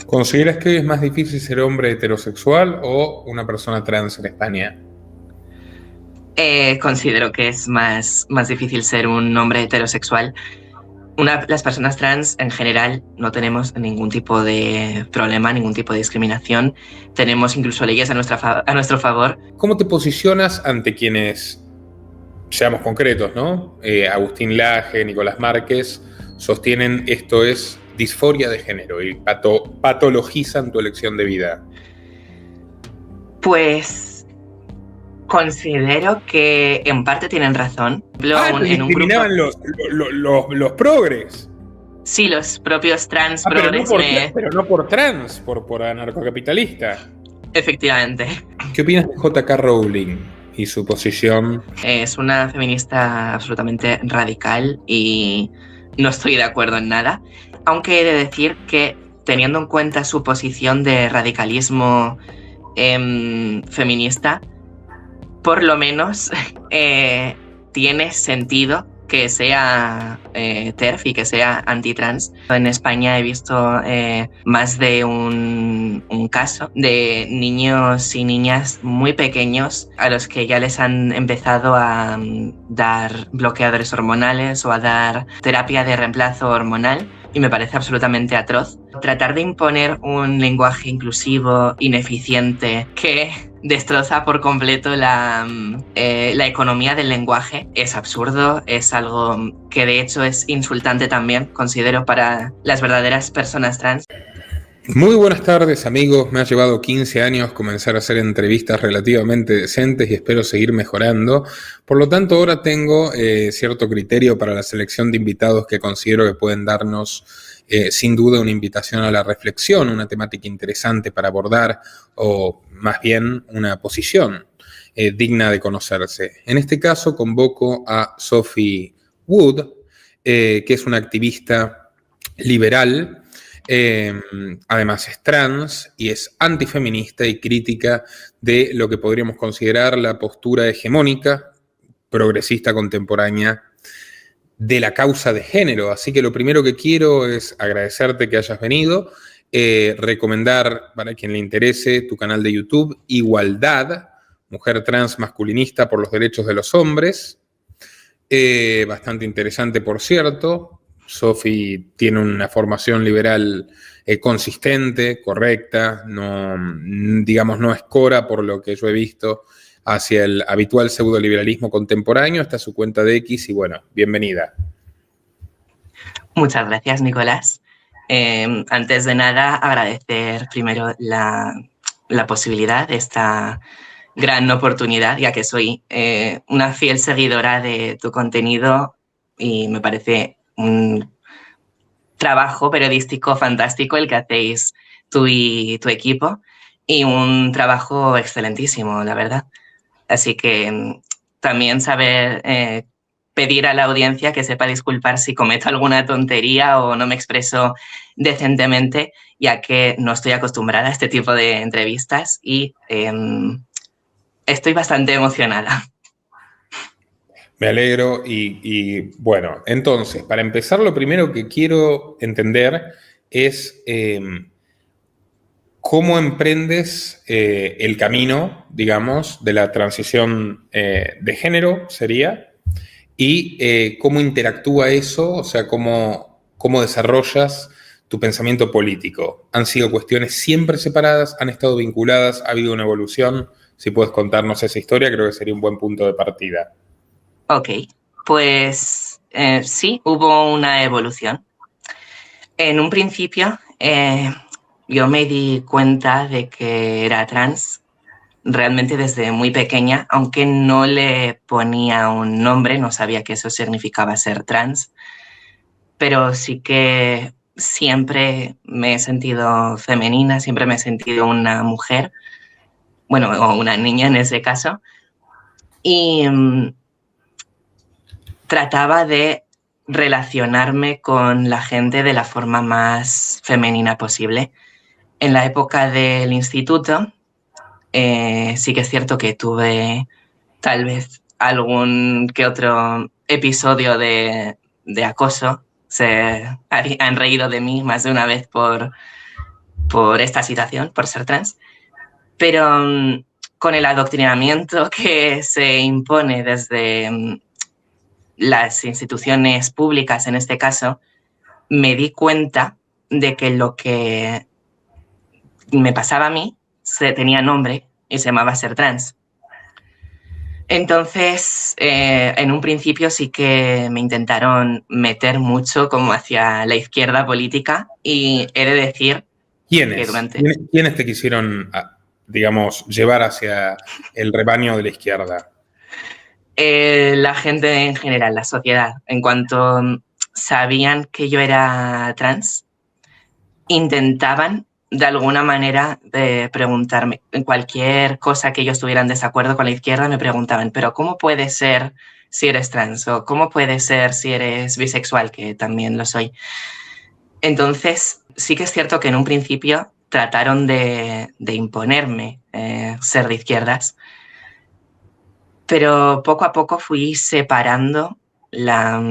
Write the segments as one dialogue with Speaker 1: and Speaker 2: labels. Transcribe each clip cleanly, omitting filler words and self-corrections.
Speaker 1: ¿Consideras que es más difícil ser hombre heterosexual o una persona trans en España?
Speaker 2: Considero que es más difícil ser un hombre heterosexual. Las personas trans en general no tenemos ningún tipo de problema, ningún tipo de discriminación. Tenemos incluso leyes a nuestro favor.
Speaker 1: ¿Cómo te posicionas ante quienes, seamos concretos, ¿no? Agustín Laje, Nicolás Márquez, sostienen esto es disforia de género y patologizan tu elección de vida?
Speaker 2: Pues considero que en parte tienen razón.
Speaker 1: Te
Speaker 2: En un grupo,
Speaker 1: discriminaban los progres.
Speaker 2: sí, los propios trans
Speaker 1: Pero no
Speaker 2: progres
Speaker 1: pero no por trans, por anarcocapitalista.
Speaker 2: efectivamente.
Speaker 1: ¿Qué opinas de J.K. Rowling y su posición?
Speaker 2: Es una feminista absolutamente radical y no estoy de acuerdo en nada, aunque he de decir que teniendo en cuenta su posición de radicalismo feminista, por lo menos tiene sentido que sea TERF y que sea antitrans. En España he visto más de un caso de niños y niñas muy pequeños a los que ya les han empezado a dar bloqueadores hormonales o a dar terapia de reemplazo hormonal. Y me parece absolutamente atroz. Tratar de imponer un lenguaje inclusivo, ineficiente, que destroza por completo la economía del lenguaje es absurdo, es algo que de hecho es insultante también, considero, para las verdaderas personas trans.
Speaker 1: Muy buenas tardes, amigos. Me ha llevado 15 años comenzar a hacer entrevistas relativamente decentes y espero seguir mejorando. Por lo tanto, ahora tengo cierto criterio para la selección de invitados que considero que pueden darnos, sin duda, una invitación a la reflexión, una temática interesante para abordar o más bien una posición digna de conocerse. En este caso, convoco a Sophie Wood, que es una activista liberal. Además es trans y es antifeminista y crítica de lo que podríamos considerar la postura hegemónica, progresista contemporánea de la causa de género. Así que lo primero que quiero es agradecerte que hayas venido, recomendar para quien le interese tu canal de YouTube, Igualdad, Mujer Trans Masculinista por los Derechos de los Hombres. Bastante interesante, por cierto. Sophie tiene una formación liberal consistente, correcta, no, digamos, no escora por lo que yo he visto hacia el habitual pseudoliberalismo contemporáneo. Está su cuenta de X y bueno, bienvenida.
Speaker 2: Muchas gracias, Nicolás. Antes de nada, agradecer primero la posibilidad de esta gran oportunidad, ya que soy una fiel seguidora de tu contenido y me parece un trabajo periodístico fantástico el que hacéis tú y tu equipo y un trabajo excelentísimo, la verdad. Así que también saber pedir a la audiencia que sepa disculpar si cometo alguna tontería o no me expreso decentemente, ya que no estoy acostumbrada a este tipo de entrevistas y estoy bastante emocionada.
Speaker 1: Me alegro bueno, entonces, para empezar, lo primero que quiero entender es cómo emprendes el camino, digamos, de la transición de género, sería, y cómo interactúa eso, o sea, cómo desarrollas tu pensamiento político. ¿Han sido cuestiones siempre separadas? ¿Han estado vinculadas? ¿Ha habido una evolución? Si puedes contarnos esa historia, creo que sería un buen punto de partida.
Speaker 2: Ok, pues sí, hubo una evolución. En un principio, yo me di cuenta de que era trans realmente desde muy pequeña, aunque no le ponía un nombre, no sabía que eso significaba ser trans, pero sí que siempre me he sentido femenina, siempre me he sentido una mujer, bueno, o una niña en ese caso, y trataba de relacionarme con la gente de la forma más femenina posible. En la época del instituto, sí que es cierto que tuve tal vez algún que otro episodio de acoso. Se han reído de mí más de una vez por esta situación, por ser trans, pero con el adoctrinamiento que se impone desde las instituciones públicas, en este caso, me di cuenta de que lo que me pasaba a mí tenía nombre y se llamaba ser trans. Entonces, en un principio sí que me intentaron meter mucho como hacia la izquierda política y he de decir que durante...
Speaker 1: ¿Quiénes te quisieron, digamos, llevar hacia el rebaño de la izquierda?
Speaker 2: La gente en general, la sociedad, en cuanto sabían que yo era trans, intentaban de alguna manera de preguntarme, en cualquier cosa que ellos estuvieran en desacuerdo con la izquierda, me preguntaban, pero ¿cómo puede ser si eres trans? ¿O cómo puede ser si eres bisexual? Que también lo soy. Entonces, sí que es cierto que en un principio trataron de imponerme ser de izquierdas, pero poco a poco fui separando la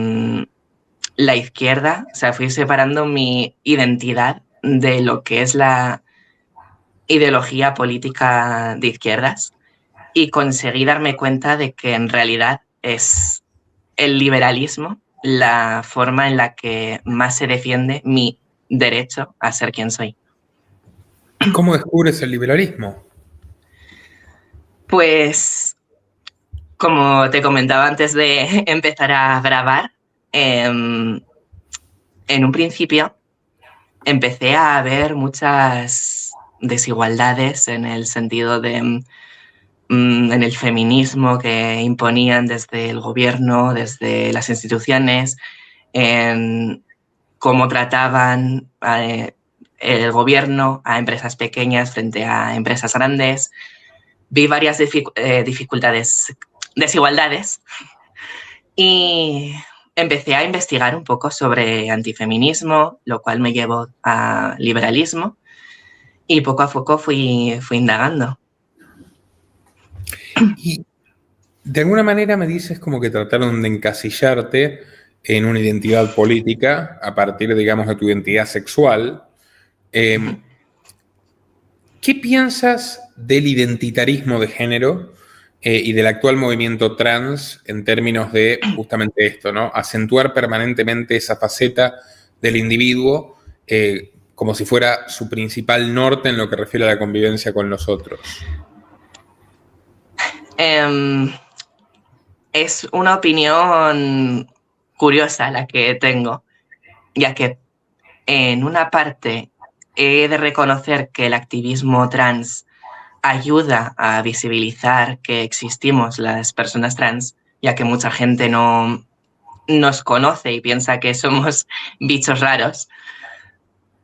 Speaker 2: izquierda, o sea, fui separando mi identidad de lo que es la ideología política de izquierdas y conseguí darme cuenta de que en realidad es el liberalismo la forma en la que más se defiende mi derecho a ser quien soy.
Speaker 1: ¿Cómo descubres el liberalismo?
Speaker 2: Pues, como te comentaba antes de empezar a grabar, en un principio empecé a ver muchas desigualdades en el sentido de en el feminismo que imponían desde el gobierno, desde las instituciones, en cómo trataban el gobierno a empresas pequeñas frente a empresas grandes. Vi varias desigualdades y empecé a investigar un poco sobre antifeminismo, lo cual me llevó a liberalismo y poco a poco fui indagando.
Speaker 1: Y de alguna manera me dices como que trataron de encasillarte en una identidad política a partir, digamos, de tu identidad sexual. ¿Qué piensas del identitarismo de género y del actual movimiento trans en términos de justamente esto, ¿no? Acentuar permanentemente esa faceta del individuo como si fuera su principal norte en lo que refiere a la convivencia con los otros.
Speaker 2: Es una opinión curiosa la que tengo, ya que en una parte he de reconocer que el activismo trans ayuda a visibilizar que existimos las personas trans, ya que mucha gente no nos conoce y piensa que somos bichos raros.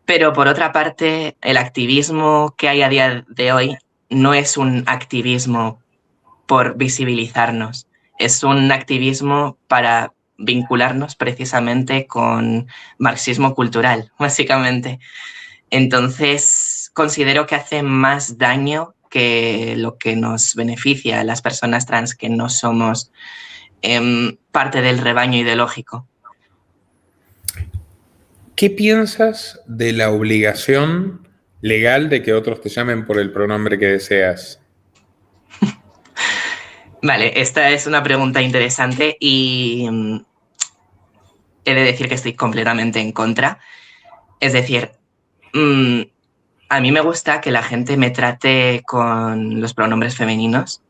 Speaker 2: Pero por otra parte, el activismo que hay a día de hoy no es un activismo por visibilizarnos, es un activismo para vincularnos precisamente con marxismo cultural, básicamente. Entonces, considero que hace más daño que lo que nos beneficia a las personas trans que no somos parte del rebaño ideológico.
Speaker 1: ¿Qué piensas de la obligación legal de que otros te llamen por el pronombre que deseas?
Speaker 2: Vale, esta es una pregunta interesante y he de decir que estoy completamente en contra. Es decir, a mí me gusta que la gente me trate con los pronombres femeninos,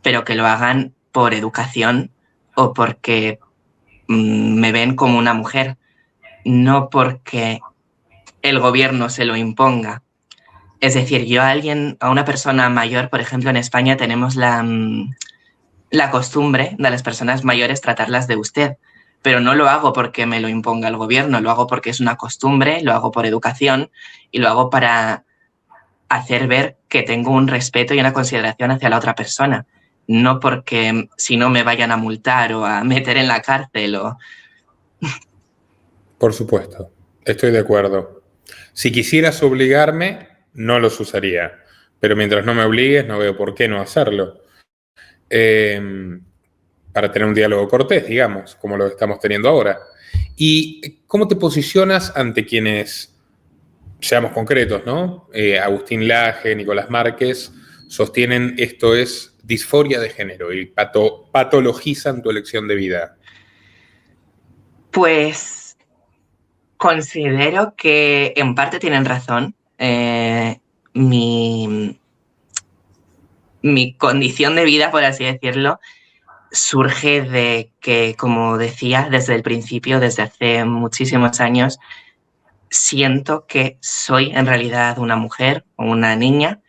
Speaker 2: pero que lo hagan por educación o porque me ven como una mujer, no porque el gobierno se lo imponga. Es decir, yo a una persona mayor, por ejemplo, en España tenemos la costumbre de las personas mayores tratarlas de usted, pero no lo hago porque me lo imponga el gobierno, lo hago porque es una costumbre, lo hago por educación y lo hago para hacer ver que tengo un respeto y una consideración hacia la otra persona, no porque si no me vayan a multar o a meter en la cárcel o...
Speaker 1: Por supuesto, estoy de acuerdo. Si quisieras obligarme, no los usaría, pero mientras no me obligues, no veo por qué no hacerlo. Para tener un diálogo cortés, digamos, como lo estamos teniendo ahora. ¿Y cómo te posicionas ante quienes seamos concretos, ¿no? Agustín Laje, Nicolás Márquez sostienen esto es disforia de género y patologizan tu elección de vida.
Speaker 2: Pues considero que en parte tienen razón. Mi condición de vida, por así decirlo, surge de que, como decía desde el principio, desde hace muchísimos años, siento que soy en realidad una mujer o una niña.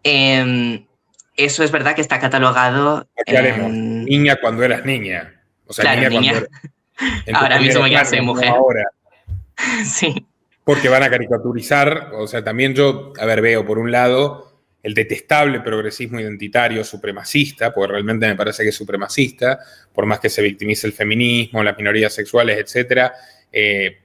Speaker 2: Eso es verdad que está catalogado
Speaker 1: Aclaremos, niña cuando eras niña. O sea,
Speaker 2: claro,
Speaker 1: niña cuando
Speaker 2: niña.
Speaker 1: en tus
Speaker 2: Ahora mismo
Speaker 1: primeros
Speaker 2: ya
Speaker 1: años,
Speaker 2: soy
Speaker 1: no
Speaker 2: mujer.
Speaker 1: ahora.
Speaker 2: Sí.
Speaker 1: Porque van a caricaturizar, o sea, también yo, veo por un lado el detestable progresismo identitario supremacista, porque realmente me parece que es supremacista, por más que se victimice el feminismo, las minorías sexuales, etcétera,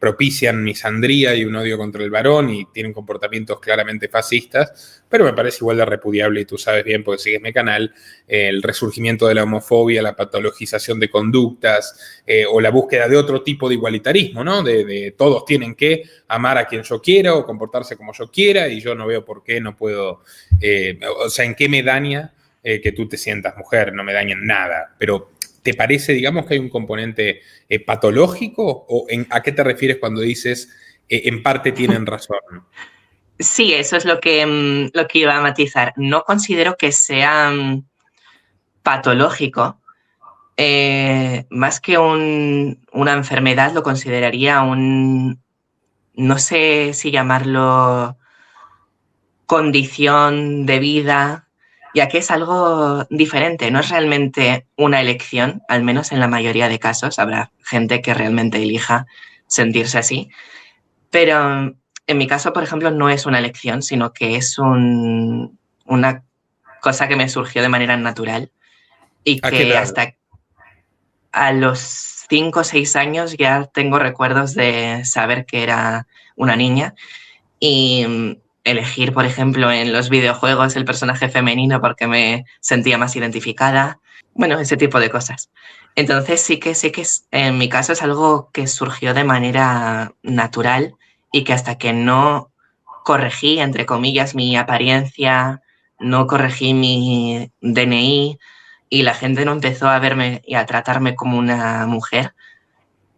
Speaker 1: propician misandría y un odio contra el varón y tienen comportamientos claramente fascistas, pero me parece igual de repudiable, y tú sabes bien porque sigues mi canal, el resurgimiento de la homofobia, la patologización de conductas o la búsqueda de otro tipo de igualitarismo, ¿no? De todos tienen que amar a quien yo quiera o comportarse como yo quiera y yo no veo por qué no puedo, o sea, ¿en qué me daña que tú te sientas mujer? No me daña en nada, pero ¿te parece, digamos, que hay un componente patológico? ¿O a qué te refieres cuando dices en parte tienen razón?
Speaker 2: Sí, eso es lo que iba a matizar. No considero que sea patológico. Más que una enfermedad, lo consideraría no sé si llamarlo condición de vida, ya que es algo diferente, no es realmente una elección, al menos en la mayoría de casos. Habrá gente que realmente elija sentirse así, pero en mi caso, por ejemplo, no es una elección, sino que es una cosa que me surgió de manera natural y
Speaker 1: ¿A qué
Speaker 2: que
Speaker 1: edad?
Speaker 2: hasta a los 5 o 6 años ya tengo recuerdos de saber que era una niña y elegir, por ejemplo, en los videojuegos el personaje femenino porque me sentía más identificada. Bueno, ese tipo de cosas. Entonces sí que en mi caso es algo que surgió de manera natural y que hasta que no corregí, entre comillas, mi apariencia, no corregí mi DNI y la gente no empezó a verme y a tratarme como una mujer,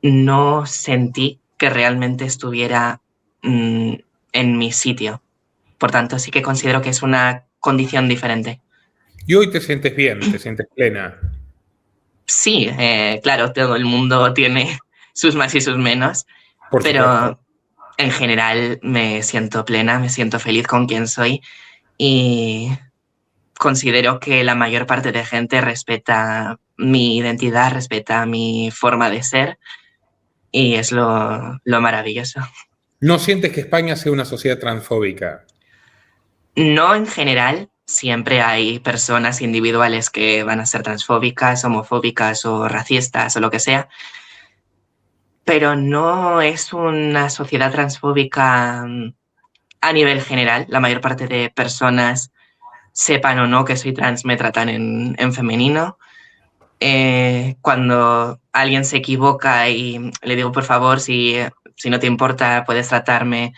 Speaker 2: no sentí que realmente estuviera en mi sitio. Por tanto, sí que considero que es una condición diferente.
Speaker 1: Y hoy te sientes bien, te sientes plena.
Speaker 2: Sí, claro, todo el mundo tiene sus más y sus menos,
Speaker 1: Por supuesto.
Speaker 2: pero en general me siento plena, me siento feliz con quien soy y considero que la mayor parte de gente respeta mi identidad, respeta mi forma de ser y es lo maravilloso.
Speaker 1: ¿No sientes que España sea una sociedad transfóbica?
Speaker 2: No en general, siempre hay personas individuales que van a ser transfóbicas, homofóbicas o racistas o lo que sea, pero no es una sociedad transfóbica a nivel general. La mayor parte de personas, sepan o no que soy trans, me tratan en femenino. Cuando alguien se equivoca y le digo, por favor, si no te importa, puedes tratarme,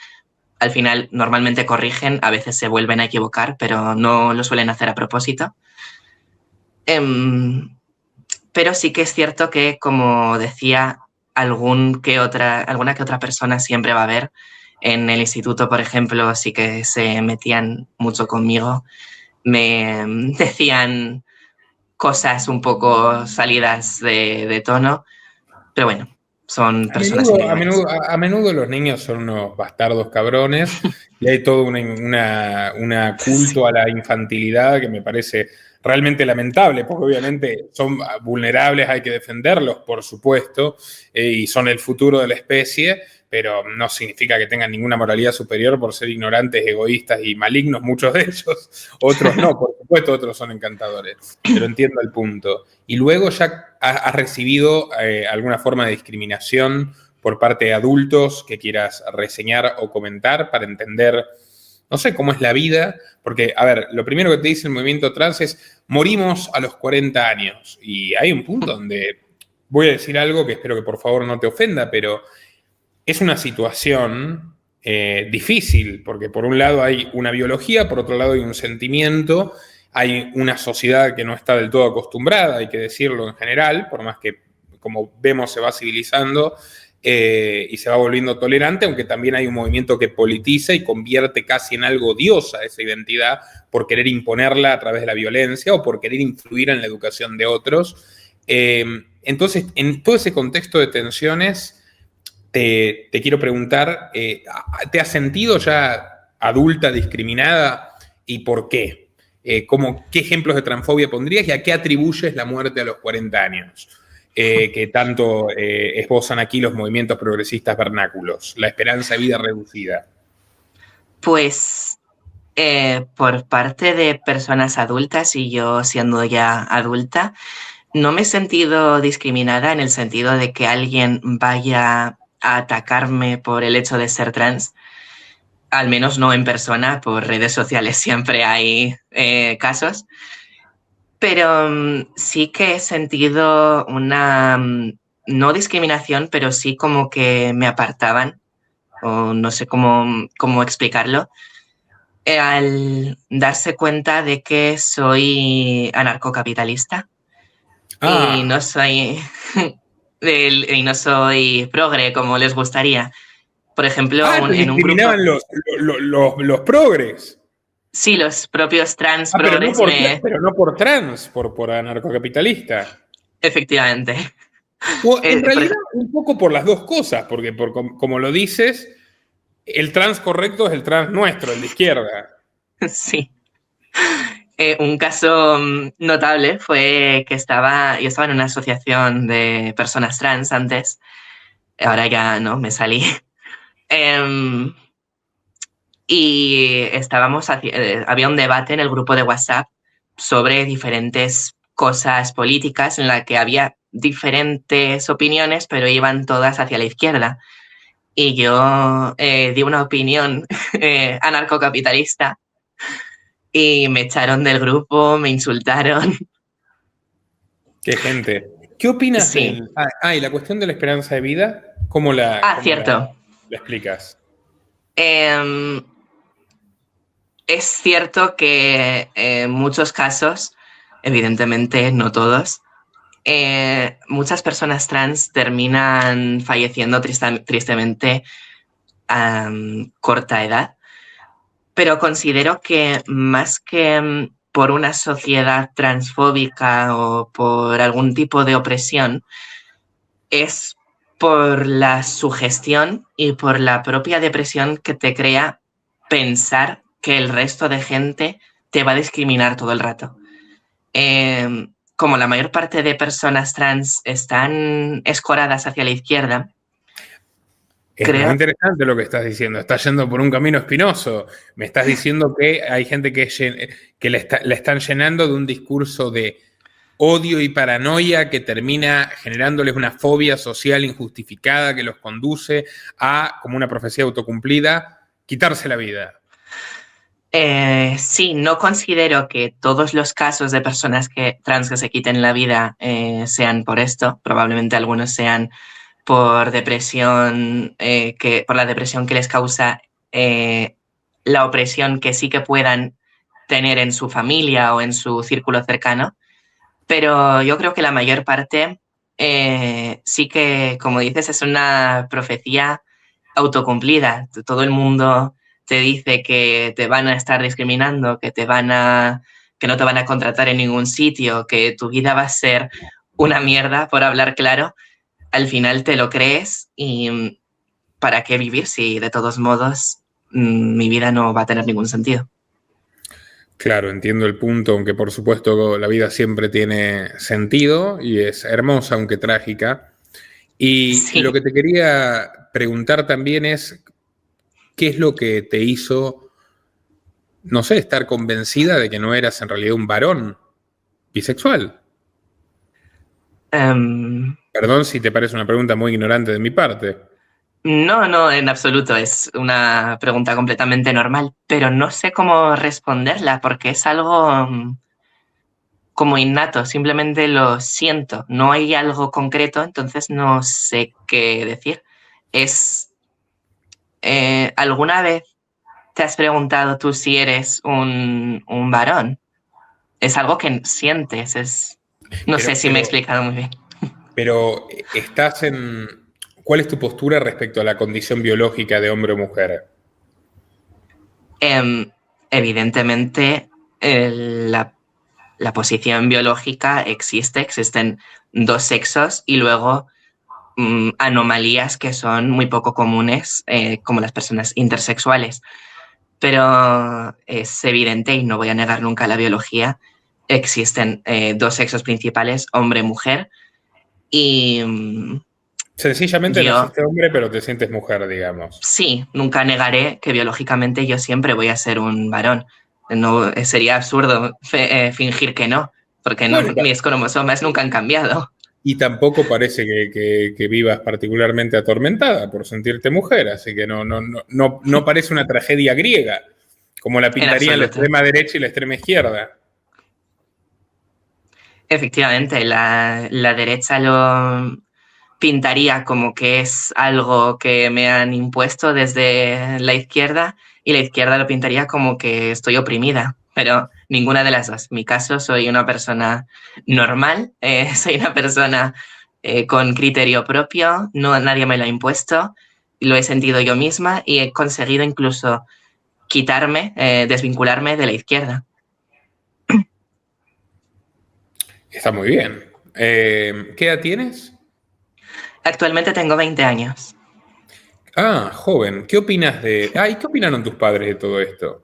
Speaker 2: al final normalmente corrigen, a veces se vuelven a equivocar, pero no lo suelen hacer a propósito. Pero sí que es cierto que, como decía, alguna que otra persona siempre va a haber. En el instituto, por ejemplo, sí que se metían mucho conmigo. Me decían cosas un poco salidas de tono, pero bueno, son
Speaker 1: A
Speaker 2: personas
Speaker 1: menudo, a
Speaker 2: individuales.
Speaker 1: menudo, a menudo los niños son unos bastardos cabrones y hay todo una
Speaker 2: Sí.
Speaker 1: culto a la infantilidad que me parece realmente lamentable, porque obviamente son vulnerables, hay que defenderlos, por supuesto, y son el futuro de la especie, pero no significa que tengan ninguna moralidad superior por ser ignorantes, egoístas y malignos, muchos de ellos. Otros no, por supuesto, otros son encantadores, pero entiendo el punto. Y luego ya has recibido alguna forma de discriminación por parte de adultos que quieras reseñar o comentar para entender, no sé, cómo es la vida. Porque, a ver, lo primero que te dice el movimiento trans es morimos a los 40 años. Y hay un punto donde voy a decir algo que espero que por favor no te ofenda, pero es una situación difícil, porque por un lado hay una biología, por otro lado hay un sentimiento, hay una sociedad que no está del todo acostumbrada, hay que decirlo en general, por más que, como vemos, se va civilizando y se va volviendo tolerante, aunque también hay un movimiento que politiza y convierte casi en algo odiosa esa identidad por querer imponerla a través de la violencia o por querer influir en la educación de otros. Entonces, en todo ese contexto de tensiones, te quiero preguntar, ¿te has sentido ya adulta discriminada y por qué? ¿Qué ejemplos de transfobia pondrías y a qué atribuyes la muerte a los 40 años? Que tanto esbozan aquí los movimientos progresistas vernáculos, la esperanza de vida reducida.
Speaker 2: Pues por parte de personas adultas y yo siendo ya adulta, no me he sentido discriminada en el sentido de que alguien vaya a atacarme por el hecho de ser trans, al menos no en persona, por redes sociales siempre hay casos, pero sí que he sentido una, no discriminación, pero sí como que me apartaban, o no sé cómo explicarlo, al darse cuenta de que soy anarcocapitalista y
Speaker 1: Ah,
Speaker 2: no soy y no soy progre como les gustaría. Por ejemplo,
Speaker 1: te
Speaker 2: en un grupo,
Speaker 1: discriminaban los progres.
Speaker 2: sí, los propios trans
Speaker 1: Ah,
Speaker 2: progres me...
Speaker 1: pero no por trans, por anarcocapitalista.
Speaker 2: Efectivamente.
Speaker 1: O en
Speaker 2: Por
Speaker 1: realidad, un poco por las dos cosas, porque como lo dices, el trans correcto es el trans nuestro, el de izquierda.
Speaker 2: sí. Un caso notable fue que yo estaba en una asociación de personas trans antes, ahora ya no, me salí. Em, y había un debate en el grupo de WhatsApp sobre diferentes cosas políticas en la que había diferentes opiniones, pero iban todas hacia la izquierda. Y yo di una opinión anarcocapitalista y me echaron del grupo, me insultaron.
Speaker 1: Qué gente. ¿Qué opinas
Speaker 2: Sí.
Speaker 1: del... y la cuestión de la esperanza de vida,
Speaker 2: Ah, cierto.
Speaker 1: la explicas?
Speaker 2: Em, es cierto que en muchos casos, evidentemente no todos, muchas personas trans terminan falleciendo tristemente a corta edad, pero considero que más que por una sociedad transfóbica o por algún tipo de opresión, es por la sugestión y por la propia depresión que te crea pensar que el resto de gente te va a discriminar todo el rato. Como la mayor parte de personas trans están escoradas hacia la izquierda,
Speaker 1: Es muy
Speaker 2: creo...
Speaker 1: interesante lo que estás diciendo. Estás yendo por un camino espinoso. Me estás diciendo que hay gente que la están llenando de un discurso de odio y paranoia que termina generándoles una fobia social injustificada que los conduce a, como una profecía autocumplida, quitarse la vida.
Speaker 2: Sí, no considero que todos los casos de personas trans que se quiten la vida sean por esto. Probablemente algunos sean por depresión, por la depresión que les causa la opresión que sí que puedan tener en su familia o en su círculo cercano. Pero yo creo que la mayor parte sí que, como dices, es una profecía autocumplida. Todo el mundo te dice que te van a estar discriminando, que no te van a contratar en ningún sitio, que tu vida va a ser una mierda, por hablar claro. Al final te lo crees y ¿para qué vivir si de todos modos mi vida no va a tener ningún sentido?
Speaker 1: Claro, entiendo el punto, aunque por supuesto la vida siempre tiene sentido y es hermosa, aunque trágica. Y lo
Speaker 2: Sí.
Speaker 1: que te quería preguntar también es, ¿qué es lo que te hizo, no sé, estar convencida de que no eras en realidad un varón bisexual?
Speaker 2: Um,
Speaker 1: Perdón si te parece una pregunta muy ignorante de mi parte.
Speaker 2: no, no, en absoluto. Es una pregunta completamente normal, pero no sé cómo responderla porque es algo como innato, simplemente lo siento. No hay algo concreto, entonces no sé qué decir. Es ¿Alguna vez te has preguntado tú si eres un varón? Es algo que sientes, no sé si me he explicado muy bien.
Speaker 1: Pero ¿cuál es tu postura respecto a la condición biológica de hombre o mujer?
Speaker 2: Evidentemente, la posición biológica existen dos sexos y luego anomalías que son muy poco comunes, como las personas intersexuales. Pero es evidente, y no voy a negar nunca la biología, existen dos sexos principales, hombre y mujer, y
Speaker 1: Sencillamente
Speaker 2: yo
Speaker 1: naciste hombre, pero te sientes mujer, digamos.
Speaker 2: sí, nunca negaré que biológicamente yo siempre voy a ser un varón. No, sería absurdo fingir que no, porque no,
Speaker 1: Bueno,
Speaker 2: mis cromosomas nunca han cambiado.
Speaker 1: y tampoco parece que vivas particularmente atormentada por sentirte mujer, así que no parece una tragedia griega, como la
Speaker 2: En
Speaker 1: pintarían la
Speaker 2: absoluto.
Speaker 1: extrema derecha y la extrema izquierda.
Speaker 2: Efectivamente, la derecha lo pintaría como que es algo que me han impuesto desde la izquierda y la izquierda lo pintaría como que estoy oprimida, pero ninguna de las dos. En mi caso, soy una persona normal, soy una persona con criterio propio, no, nadie me lo ha impuesto, lo he sentido yo misma y he conseguido incluso quitarme, desvincularme de la izquierda.
Speaker 1: Está muy bien. ¿Qué edad tienes?
Speaker 2: Actualmente tengo 20 años.
Speaker 1: Ah, joven. ¿Qué opinas ¿y qué opinaron tus padres de todo esto?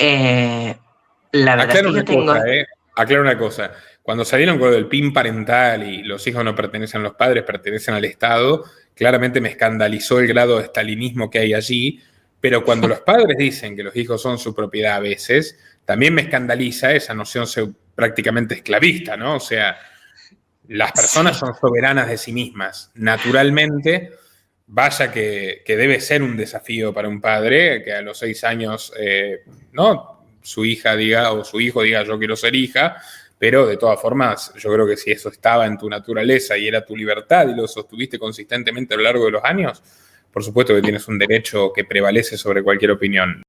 Speaker 2: La verdad es
Speaker 1: Aclara
Speaker 2: que yo
Speaker 1: una
Speaker 2: tengo...
Speaker 1: cosa, ¿eh? Aclara una cosa. Cuando salieron con lo del PIN parental y los hijos no pertenecen a los padres, pertenecen al Estado, claramente me escandalizó el grado de estalinismo que hay allí, pero cuando los padres dicen que los hijos son su propiedad a veces, también me escandaliza esa noción prácticamente esclavista, ¿no? O sea, las personas
Speaker 2: Sí.
Speaker 1: son soberanas de sí mismas. Naturalmente, vaya que debe ser un desafío para un padre que a los 6 años, ¿no? Su hija diga o su hijo diga yo quiero ser hija, pero de todas formas yo creo que si eso estaba en tu naturaleza y era tu libertad y lo sostuviste consistentemente a lo largo de los años, por supuesto que tienes un derecho que prevalece sobre cualquier opinión.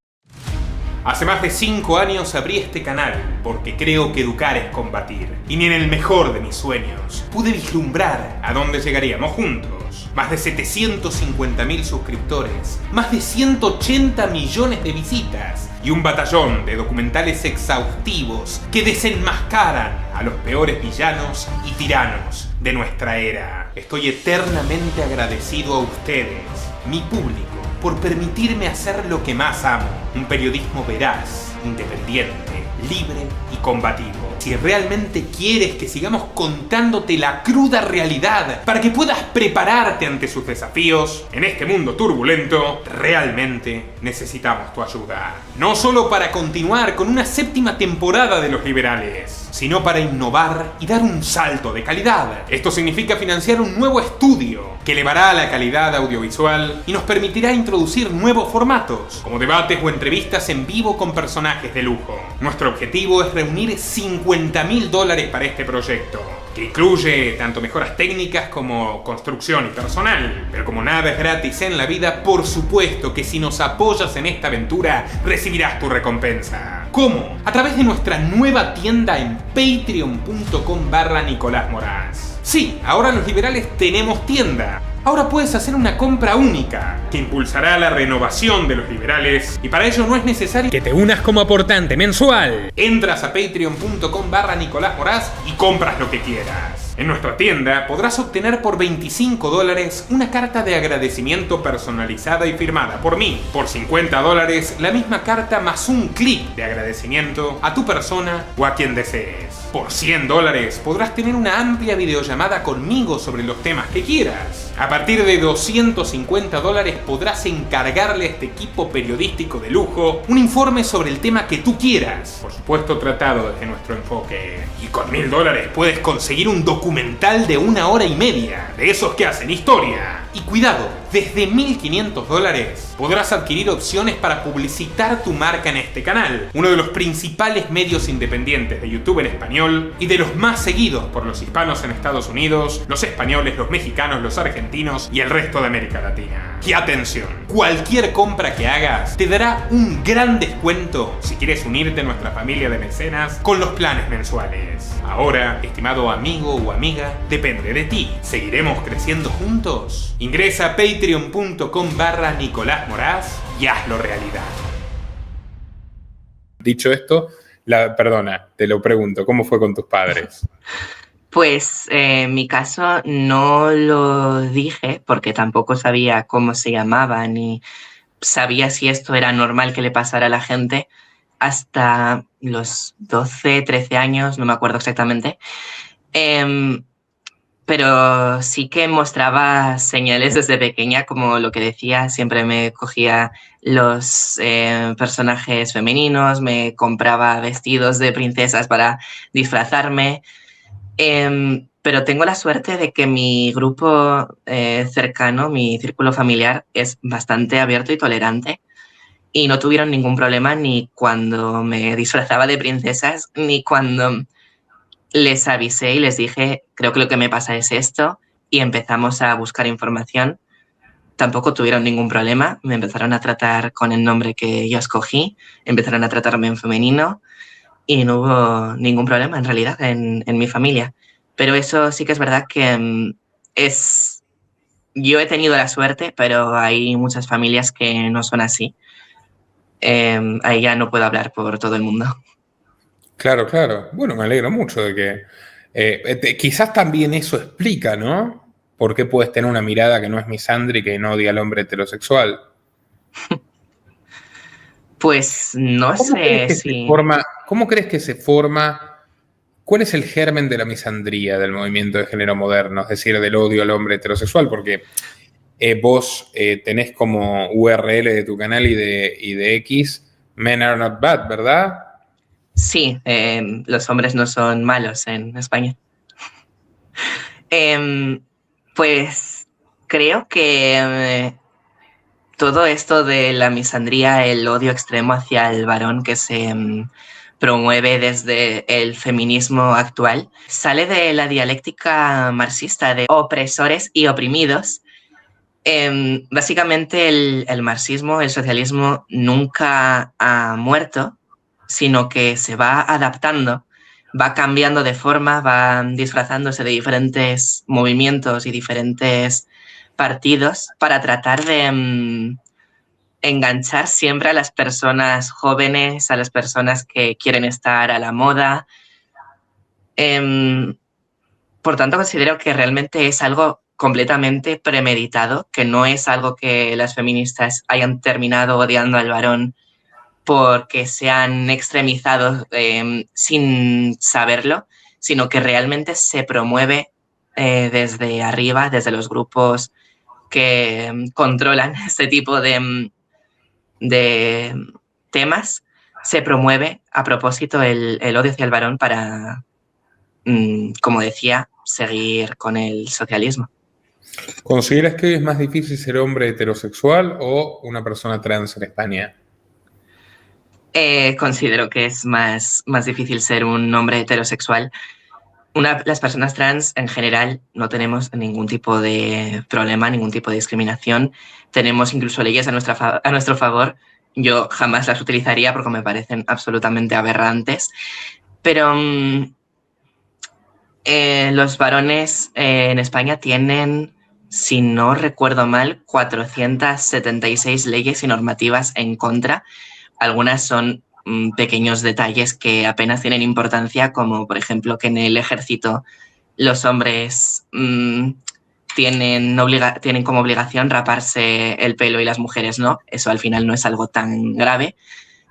Speaker 3: Hace más de 5 años abrí este canal porque creo que educar es combatir. Y ni en el mejor de mis sueños pude vislumbrar a dónde llegaríamos juntos. Más de 750.000 suscriptores, más de 180 millones de visitas y un batallón de documentales exhaustivos que desenmascaran a los peores villanos y tiranos de nuestra era. Estoy eternamente agradecido a ustedes, mi público, por permitirme hacer lo que más amo, un periodismo veraz, independiente, libre y combativo. Si realmente quieres que sigamos contándote la cruda realidad para que puedas prepararte ante sus desafíos en este mundo turbulento, realmente necesitamos tu ayuda. No solo para continuar con una 7ª temporada de Los Liberales, sino para innovar y dar un salto de calidad. Esto significa financiar un nuevo estudio que elevará la calidad audiovisual y nos permitirá introducir nuevos formatos, como debates o entrevistas en vivo con personajes de lujo. Nuestro objetivo es reunir $50.000 para este proyecto, que incluye tanto mejoras técnicas como construcción y personal. Pero como nada es gratis en la vida, por supuesto que si nos apoyas en esta aventura, recibirás tu recompensa. ¿Cómo? A través de nuestra nueva tienda en patreon.com/Nicolás Moraz. Sí, ahora los liberales tenemos tienda. Ahora puedes hacer una compra única que impulsará la renovación de los liberales y para ello no es necesario que te unas como aportante mensual. Entras a patreon.com/Nicolás Moraz y compras lo que quieras. En nuestra tienda podrás obtener por $25 una carta de agradecimiento personalizada y firmada por mí. Por $50 la misma carta más un clic de agradecimiento a tu persona o a quien desees. Por $100 podrás tener una amplia videollamada conmigo sobre los temas que quieras. A partir de $250 podrás encargarle a este equipo periodístico de lujo un informe sobre el tema que tú quieras. Por supuesto tratado desde nuestro enfoque. Y con $1.000 puedes conseguir un documental de 1 hora y media, de esos que hacen historia. Y cuidado, desde $1.500 podrás adquirir opciones para publicitar tu marca en este canal, uno de los principales medios independientes de YouTube en español y de los más seguidos por los hispanos en Estados Unidos, los españoles, los mexicanos, los argentinos y el resto de América Latina. Y atención, cualquier compra que hagas te dará un gran descuento si quieres unirte a nuestra familia de mecenas con los planes mensuales. Ahora, estimado amigo o amiga, depende de ti. ¿Seguiremos creciendo juntos? Ingresa a patreon.com/Nicolás Moraz y hazlo realidad.
Speaker 1: Dicho esto, perdona, te lo pregunto, ¿cómo fue con tus padres?
Speaker 2: Pues en mi caso no lo dije porque tampoco sabía cómo se llamaba ni sabía si esto era normal que le pasara a la gente hasta los 12, 13 años, no me acuerdo exactamente. Pero sí que mostraba señales desde pequeña, como lo que decía, siempre me cogía los personajes femeninos, me compraba vestidos de princesas para disfrazarme. Pero tengo la suerte de que mi grupo cercano, mi círculo familiar, es bastante abierto y tolerante y no tuvieron ningún problema ni cuando me disfrazaba de princesas ni cuando les avisé y les dije, creo que lo que me pasa es esto, y empezamos a buscar información. Tampoco tuvieron ningún problema, me empezaron a tratar con el nombre que yo escogí, empezaron a tratarme en femenino y no hubo ningún problema en realidad en mi familia. Pero eso sí que es verdad que yo he tenido la suerte, pero hay muchas familias que no son así. Ahí ya no puedo hablar por todo el mundo.
Speaker 1: Claro, claro. Bueno, me alegro mucho de que... quizás también eso explica, ¿no? ¿Por qué puedes tener una mirada que no es misandra y que no odia al hombre heterosexual?
Speaker 2: Pues no sé si...
Speaker 1: ¿Cómo crees que se forma? ¿Cuál es el germen de la misandría del movimiento de género moderno? Es decir, del odio al hombre heterosexual, porque vos tenés como URL de tu canal y de X, Men Are Not Bad, ¿verdad?
Speaker 2: Sí, los hombres no son malos en España. Pues creo que todo esto de la misandría, el odio extremo hacia el varón que se promueve desde el feminismo actual, sale de la dialéctica marxista de opresores y oprimidos. Básicamente el marxismo, el socialismo nunca ha muerto, sino que se va adaptando, va cambiando de forma, va disfrazándose de diferentes movimientos y diferentes partidos para tratar de enganchar siempre a las personas jóvenes, a las personas que quieren estar a la moda. Por tanto, considero que realmente es algo completamente premeditado, que no es algo que las feministas hayan terminado odiando al varón porque se han extremizado sin saberlo, sino que realmente se promueve desde arriba, desde los grupos que controlan este tipo de temas, se promueve a propósito el odio hacia el varón para, como decía, seguir con el socialismo.
Speaker 1: ¿Consideras que hoy es más difícil ser hombre heterosexual o una persona trans en España?
Speaker 2: Considero que es más difícil ser un hombre heterosexual. Las personas trans en general no tenemos ningún tipo de problema, ningún tipo de discriminación. Tenemos incluso leyes a nuestro favor. Yo jamás las utilizaría porque me parecen absolutamente aberrantes. Pero los varones en España tienen, si no recuerdo mal, 476 leyes y normativas en contra. Algunas son pequeños detalles que apenas tienen importancia, como por ejemplo que en el ejército los hombres tienen como obligación raparse el pelo y las mujeres no. Eso al final no es algo tan grave,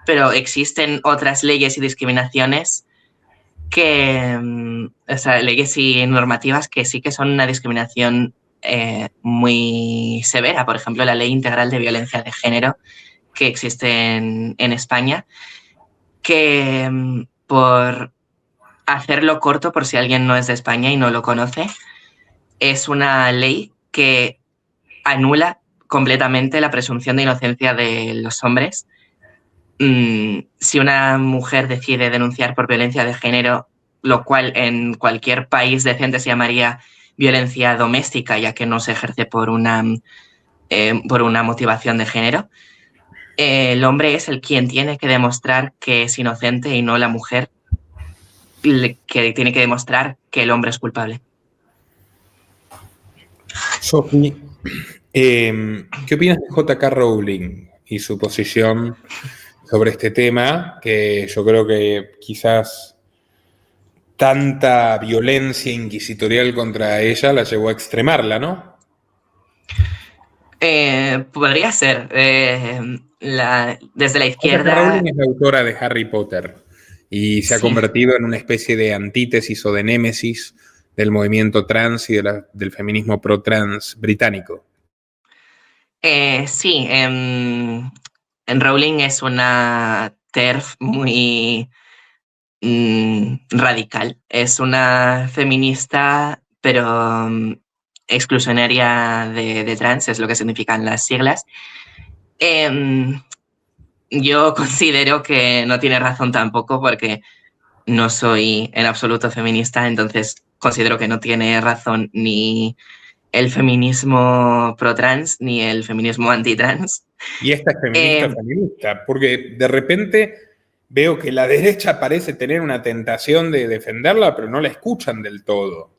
Speaker 2: pero existen otras leyes y discriminaciones leyes y normativas que sí que son una discriminación muy severa. Por ejemplo, la Ley Integral de Violencia de Género que existe en España, que por hacerlo corto, por si alguien no es de España y no lo conoce, es una ley que anula completamente la presunción de inocencia de los hombres. Si una mujer decide denunciar por violencia de género, lo cual en cualquier país decente se llamaría violencia doméstica, ya que no se ejerce por una motivación de género, el hombre es el quien tiene que demostrar que es inocente y no la mujer que tiene que demostrar que el hombre es culpable.
Speaker 1: Sophie, ¿qué opinas de J.K. Rowling y su posición sobre este tema? Que yo creo que quizás tanta violencia inquisitorial contra ella la llevó a extremarla, ¿no?
Speaker 2: Podría ser. Desde la izquierda...
Speaker 1: J.K. Rowling es la autora de Harry Potter y se ha convertido en una especie de antítesis o de némesis del movimiento trans y del feminismo pro-trans británico.
Speaker 2: Sí, en Rowling es una TERF muy radical. Es una feminista, pero exclusionaria de trans, es lo que significan las siglas. Yo considero que no tiene razón tampoco, porque no soy en absoluto feminista, entonces considero que no tiene razón ni el feminismo pro-trans ni el feminismo anti-trans.
Speaker 1: Y esta es feminista, porque de repente veo que la derecha parece tener una tentación de defenderla, pero no la escuchan del todo.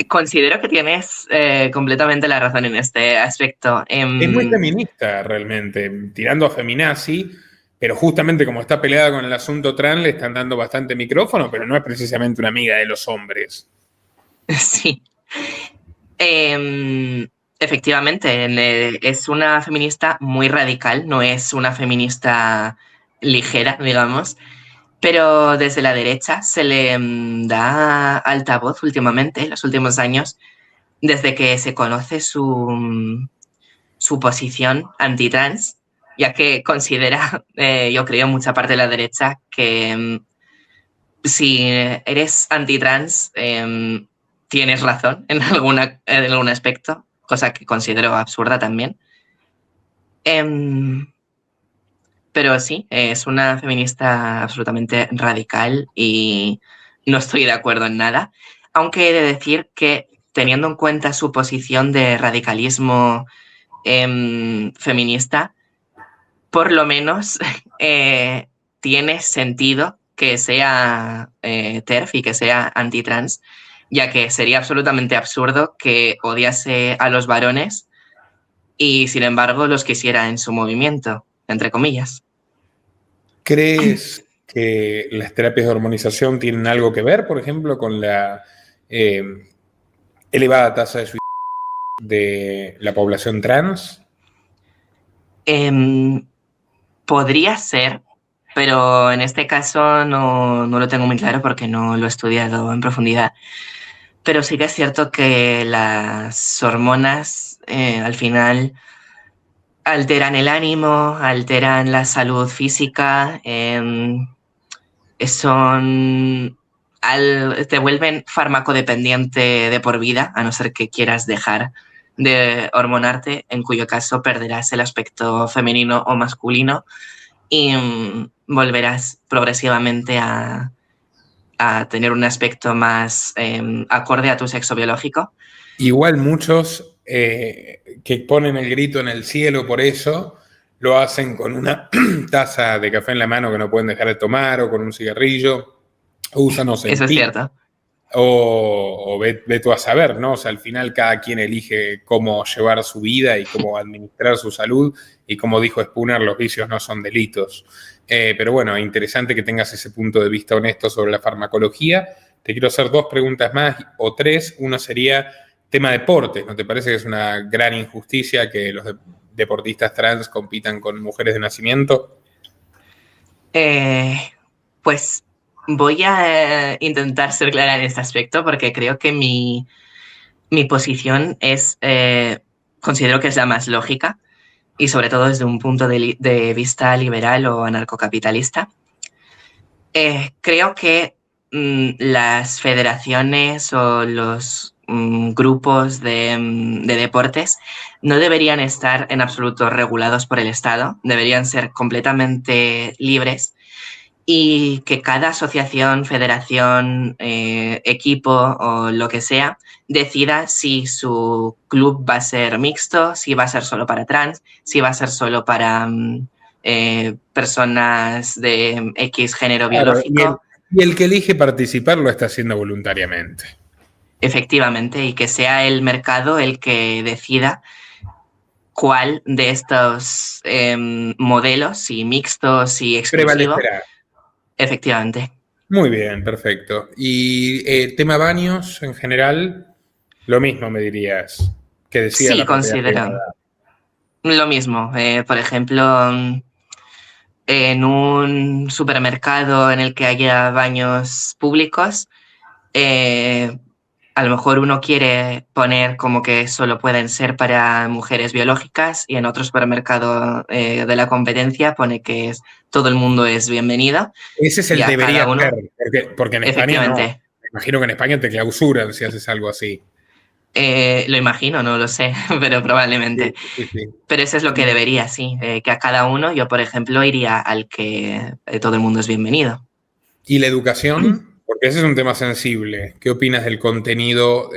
Speaker 2: Considero que tienes completamente la razón en este aspecto.
Speaker 1: Es muy feminista realmente, tirando a feminazi, pero justamente como está peleada con el asunto trans le están dando bastante micrófono, pero no es precisamente una amiga de los hombres.
Speaker 2: Sí. Efectivamente, es una feminista muy radical, no es una feminista ligera, digamos, pero desde la derecha se le da altavoz últimamente, en los últimos años, desde que se conoce su posición antitrans, ya que considera, yo creo, mucha parte de la derecha que si eres antitrans tienes razón en algún aspecto, cosa que considero absurda también. Pero sí, es una feminista absolutamente radical y no estoy de acuerdo en nada, aunque he de decir que teniendo en cuenta su posición de radicalismo feminista, por lo menos tiene sentido que sea TERF y que sea antitrans, ya que sería absolutamente absurdo que odiase a los varones y sin embargo los quisiera en su movimiento, entre comillas.
Speaker 1: ¿Crees que las terapias de hormonización tienen algo que ver, por ejemplo, con la elevada tasa de suicidio de la población trans?
Speaker 2: Podría ser, pero en este caso no lo tengo muy claro porque no lo he estudiado en profundidad. Pero sí que es cierto que las hormonas al final alteran el ánimo, alteran la salud física, te vuelven farmacodependiente de por vida, a no ser que quieras dejar de hormonarte, en cuyo caso perderás el aspecto femenino o masculino y volverás progresivamente a tener un aspecto más acorde a tu sexo biológico.
Speaker 1: Igual muchos que ponen el grito en el cielo por eso, lo hacen con una taza de café en la mano que no pueden dejar de tomar, o con un cigarrillo, o usan Ozempic.
Speaker 2: Eso es cierto.
Speaker 1: O ve tú a saber, ¿no? O sea, al final cada quien elige cómo llevar su vida y cómo administrar su salud, y como dijo Spooner, los vicios no son delitos. Pero bueno, interesante que tengas ese punto de vista honesto sobre la farmacología. Te quiero hacer 2 preguntas más, o 3. Uno sería tema deportes. ¿No te parece que es una gran injusticia que los deportistas trans compitan con mujeres de nacimiento?
Speaker 2: Pues voy a intentar ser clara en este aspecto porque creo que mi posición es, considero que es la más lógica y sobre todo desde un punto de vista liberal o anarcocapitalista. Creo que las federaciones o los grupos de deportes no deberían estar en absoluto regulados por el Estado, deberían ser completamente libres y que cada asociación, federación, equipo o lo que sea decida si su club va a ser mixto, si va a ser solo para trans, si va a ser solo para personas de X género
Speaker 1: Claro,
Speaker 2: biológico.
Speaker 1: y el que elige participar lo está haciendo voluntariamente.
Speaker 2: Efectivamente, y que sea el mercado el que decida cuál de estos modelos, si mixtos, si exclusivo,
Speaker 1: Prevalecerá.
Speaker 2: efectivamente.
Speaker 1: Muy bien, perfecto. Y tema baños en general, lo mismo me dirías, que decida
Speaker 2: Sí,
Speaker 1: la propiedad
Speaker 2: considero
Speaker 1: privada.
Speaker 2: lo mismo. Por ejemplo, en un supermercado en el que haya baños públicos, a lo mejor uno quiere poner como que solo pueden ser para mujeres biológicas y en otro supermercado de la competencia pone que todo el mundo es bienvenido
Speaker 1: Ese es
Speaker 2: y
Speaker 1: el
Speaker 2: a cada
Speaker 1: debería ser,
Speaker 2: uno,
Speaker 1: porque en España no.
Speaker 2: efectivamente.
Speaker 1: Me imagino que en España te clausuran si haces algo así.
Speaker 2: Lo imagino, no lo sé, pero
Speaker 1: Sí,
Speaker 2: probablemente.
Speaker 1: sí, sí.
Speaker 2: Pero eso es lo que debería, sí, que a cada uno, yo por ejemplo iría al que todo el mundo es bienvenido.
Speaker 1: ¿Y la educación? Porque ese es un tema sensible. ¿Qué opinas del contenido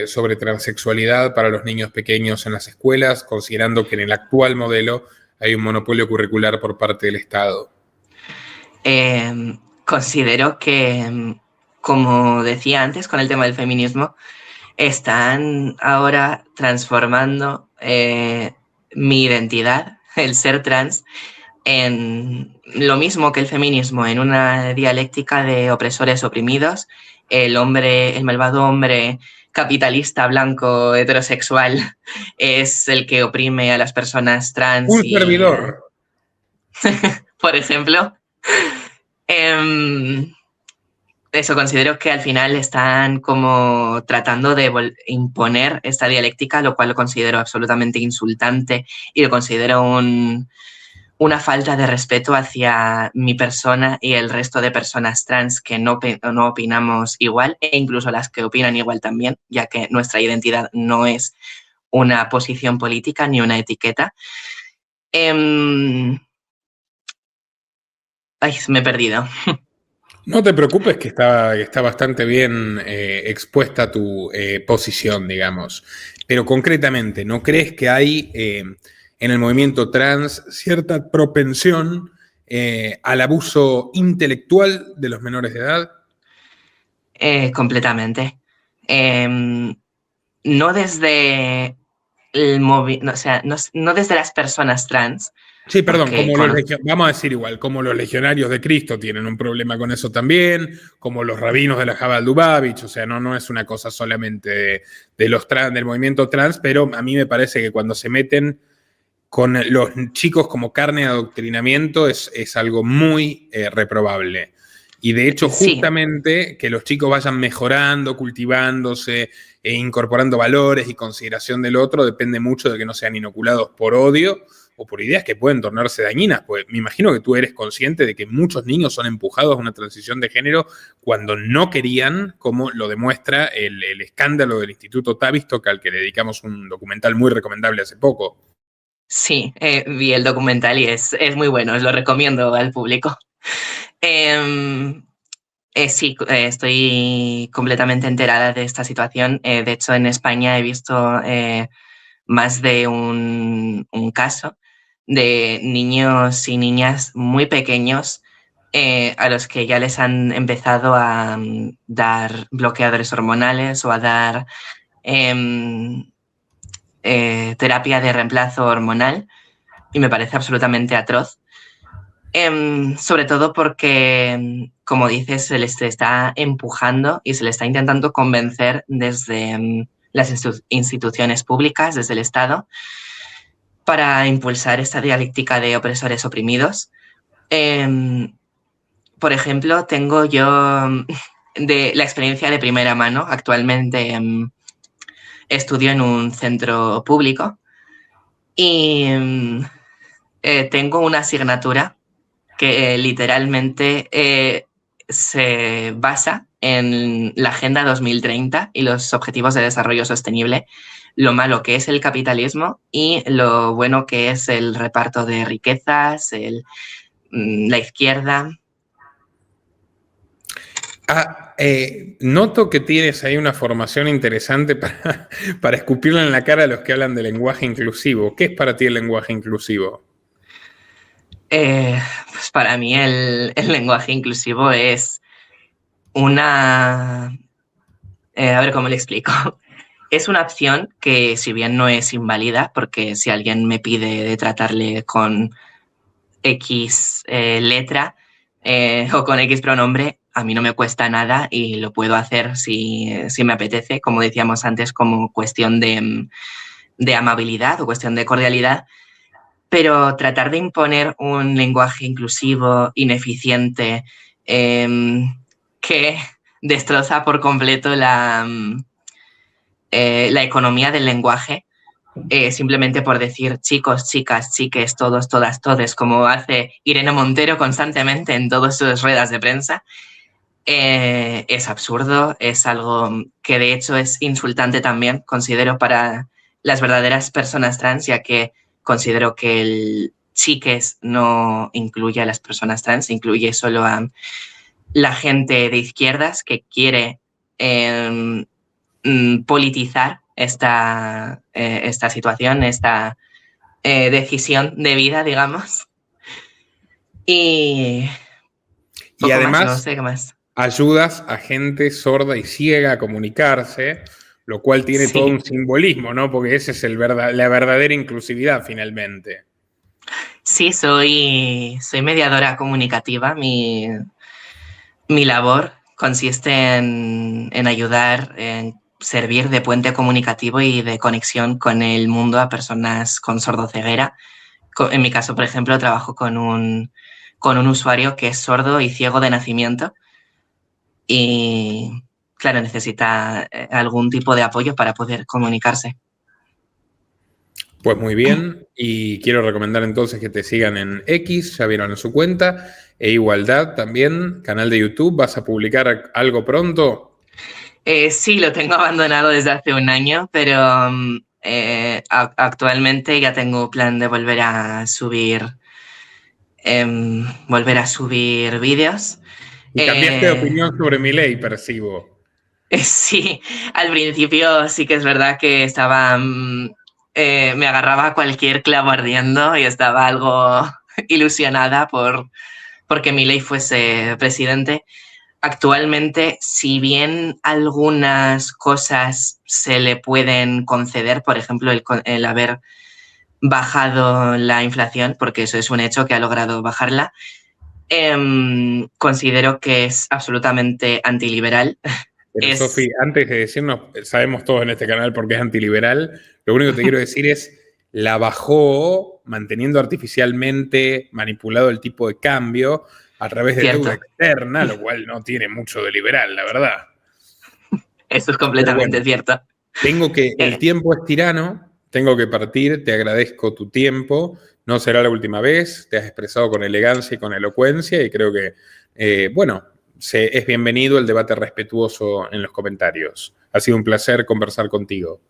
Speaker 1: sobre transexualidad para los niños pequeños en las escuelas, considerando que en el actual modelo hay un monopolio curricular por parte del Estado?
Speaker 2: Considero que, como decía antes con el tema del feminismo, están ahora transformando mi identidad, el ser trans, en lo mismo que el feminismo, en una dialéctica de opresores oprimidos, el hombre, el malvado hombre capitalista, blanco, heterosexual, es el que oprime a las personas trans
Speaker 1: Un
Speaker 2: y,
Speaker 1: servidor.
Speaker 2: por ejemplo, em, eso, considero que al final están como tratando de imponer esta dialéctica, lo cual lo considero absolutamente insultante y lo considero una falta de respeto hacia mi persona y el resto de personas trans que no opinamos igual, e incluso las que opinan igual también, ya que nuestra identidad no es una posición política ni una etiqueta. Ay, me he perdido.
Speaker 1: No te preocupes que está bastante bien expuesta tu posición, digamos. Pero concretamente, ¿no crees que hay en el movimiento trans cierta propensión al abuso intelectual de los menores de edad?
Speaker 2: Completamente. No desde o sea, no desde las personas trans,
Speaker 1: Sí, perdón,
Speaker 2: porque
Speaker 1: vamos a decir igual, como los legionarios de Cristo tienen un problema con eso también, como los rabinos de la Jabal Lubavitch, o sea, no es una cosa solamente de los trans, del movimiento trans, pero a mí me parece que cuando se meten con los chicos como carne de adoctrinamiento es algo muy reprobable. Y de hecho,
Speaker 2: sí,
Speaker 1: justamente que los chicos vayan mejorando, cultivándose e incorporando valores y consideración del otro depende mucho de que no sean inoculados por odio o por ideas que pueden tornarse dañinas. Pues me imagino que tú eres consciente de que muchos niños son empujados a una transición de género cuando no querían, como lo demuestra el escándalo del Instituto Tavistock, al que le dedicamos un documental muy recomendable hace poco.
Speaker 2: sí, vi el documental y es muy bueno, os lo recomiendo al público. Sí, estoy completamente enterada de esta situación. De hecho, en España he visto más de un caso de niños y niñas muy pequeños a los que ya les han empezado a dar bloqueadores hormonales o a dar terapia de reemplazo hormonal, y me parece absolutamente atroz. Sobre todo porque, como dices, se les está empujando y se les está intentando convencer desde las instituciones públicas, desde el Estado, para impulsar esta dialéctica de opresores oprimidos. Por ejemplo, tengo yo de la experiencia de primera mano. Actualmente estudio en un centro público y tengo una asignatura que literalmente se basa en la Agenda 2030 y los Objetivos de Desarrollo Sostenible lo malo que es el capitalismo y lo bueno que es el reparto de riquezas, la izquierda.
Speaker 1: Noto que tienes ahí una formación interesante para escupirle en la cara a los que hablan de lenguaje inclusivo. ¿Qué es para ti el lenguaje inclusivo?
Speaker 2: Pues para mí el lenguaje inclusivo es una... a ver cómo le explico. Es una opción que, si bien no es inválida, porque si alguien me pide de tratarle con X letra o con X pronombre, a mí no me cuesta nada y lo puedo hacer si me apetece, como decíamos antes, como cuestión de amabilidad o cuestión de cordialidad. Pero tratar de imponer un lenguaje inclusivo, ineficiente, que destroza por completo la economía del lenguaje, simplemente por decir chicos, chicas, chiques, todos, todas, todes, como hace Irene Montero constantemente en todas sus ruedas de prensa, es absurdo, es algo que de hecho es insultante también, considero, para las verdaderas personas trans, ya que considero que el chiques no incluye a las personas trans, incluye solo a la gente de izquierdas que quiere politizar esta situación, esta decisión de vida, digamos. Y
Speaker 1: además,
Speaker 2: más, no sé qué más.
Speaker 1: Ayudas a gente sorda y ciega a comunicarse, lo cual tiene todo un simbolismo, ¿no? Porque ese es la verdadera inclusividad, finalmente.
Speaker 2: Sí, soy mediadora comunicativa. Mi labor consiste en ayudar, en servir de puente comunicativo y de conexión con el mundo a personas con sordoceguera. En mi caso, por ejemplo, trabajo con un usuario que es sordo y ciego de nacimiento y, claro, necesita algún tipo de apoyo para poder comunicarse.
Speaker 1: Pues muy bien, y quiero recomendar entonces que te sigan en X, ya vieron en su cuenta, e Igualdad también, canal de YouTube. ¿Vas a publicar algo pronto?
Speaker 2: Sí, lo tengo abandonado desde hace un año, pero actualmente ya tengo plan de volver a subir vídeos.
Speaker 1: Y cambiaste de opinión sobre Milei, percibo.
Speaker 2: Sí, al principio sí que es verdad que estaba... me agarraba a cualquier clavo ardiendo y estaba algo ilusionada porque Milei fuese presidente. Actualmente, si bien algunas cosas se le pueden conceder, por ejemplo, el haber bajado la inflación, porque eso es un hecho que ha logrado bajarla, considero que es absolutamente antiliberal.
Speaker 1: Pero Sofi, antes de decirnos, sabemos todos en este canal por qué es antiliberal, lo único que te quiero decir es, la bajó manteniendo artificialmente manipulado el tipo de cambio a través de deuda externa, lo cual no tiene mucho de liberal, la verdad.
Speaker 2: Eso es completamente cierto.
Speaker 1: El tiempo es tirano, tengo que partir, te agradezco tu tiempo, no será la última vez, te has expresado con elegancia y con elocuencia y creo que, es bienvenido el debate respetuoso en los comentarios. Ha sido un placer conversar contigo.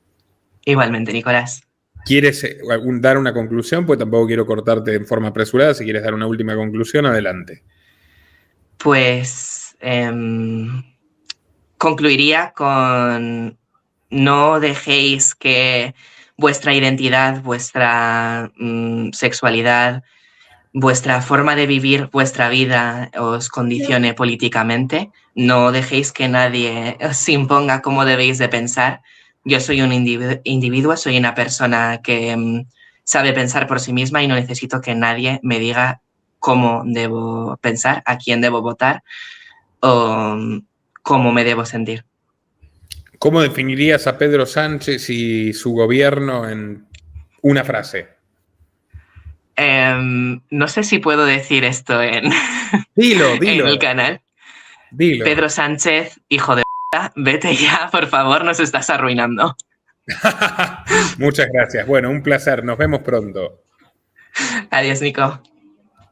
Speaker 2: Igualmente, Nicolás.
Speaker 1: ¿Quieres dar una conclusión? Pues tampoco quiero cortarte en forma apresurada. Si quieres dar una última conclusión, adelante.
Speaker 2: Pues concluiría con: no dejéis que vuestra identidad, vuestra sexualidad, vuestra forma de vivir vuestra vida os condicione políticamente. No dejéis que nadie os imponga cómo debéis de pensar. Yo soy un individuo, soy una persona que sabe pensar por sí misma y no necesito que nadie me diga cómo debo pensar, a quién debo votar o cómo me debo sentir.
Speaker 1: ¿Cómo definirías a Pedro Sánchez y su gobierno en una frase?
Speaker 2: No sé si puedo decir esto
Speaker 1: Dilo.
Speaker 2: en el canal.
Speaker 1: Dilo.
Speaker 2: Pedro Sánchez, hijo de p***, vete ya, por favor, nos estás arruinando.
Speaker 1: Muchas gracias. Bueno, un placer. Nos vemos pronto.
Speaker 2: Adiós, Nico.